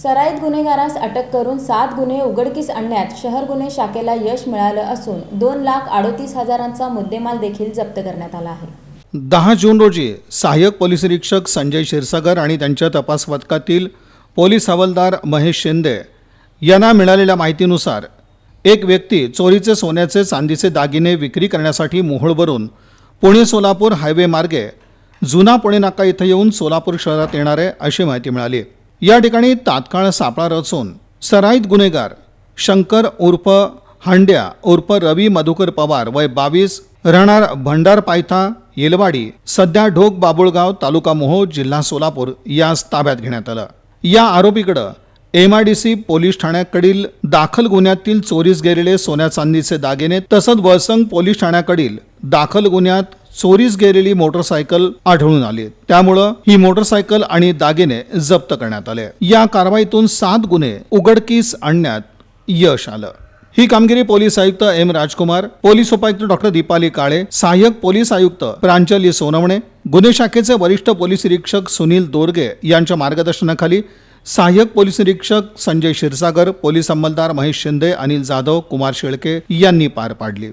सराईत गुन्हेगारास अटक करून 7 गुन्हे उघडकीस आणण्यात शहर गुन्हे शाखेला यश मिळालं असून 2,38,000चा मुद्देमाल देखील जप्त करण्यात आला आहे। 10 जून रोजी सहाय्यक पोलीस निरीक्षक संजय क्षीरसागर आणि त्यांच्या तपास पथकातील पोलीस हवालदार महेश शिंदे यांना मिळालेल्या माहितीनुसार एक व्यक्ती चोरीचे सोन्याचे चांदीचे दागिने विक्री करण्यासाठी मोहोळवरून पुणे सोलापूर हायवे मार्गे जुना पुणे नाका इथं येऊन सोलापूर शहरात येणार आहे अशी माहिती मिळाली। या ठिकाणी तात्काळ सापळा रचून सराईत गुन्हेगार शंकर उर्फ हांड्या उर्फ रवी मधुकर पवार वय 22 राहणार भंडार पायथा येलवाडी सध्या ढोक बाबुळगाव तालुका मोहोळ जिल्हा सोलापूर यास ताब्यात घेण्यात आलं। या आरोपीकडे MIDC पोलीस ठाण्याकडील दाखल गुन्ह्यातील चोरीस गेलेले सोन्या चांदीचे दागिने तसंच वळसंग पोलीस ठाण्याकडील दाखल गुन्ह्यात चोरीस गेलेली मोटरसायकल आढळून आली। त्यामुळे ही मोटरसायकल आणि दागिने जप्त करण्यात आले। या कारवाईतून 7 गुन्हे उघडकीस आणण्यात यश आलं। ही कामगिरी पोलीस आयुक्त M राजकुमार, पोलीस उपायुक्त डॉ दीपाली काळे, सहाय्यक पोलीस आयुक्त प्रांजली सोनवणे, गुन्हे शाखेचे वरिष्ठ पोलीस निरीक्षक सुनील दोरगे यांच्या मार्गदर्शनाखाली सहाय्यक पोलीस निरीक्षक संजय क्षीरसागर, पोलीस अंमलदार महेश शिंदे, अनिल जाधव, कुमार शेळके यांनी पार पाडली।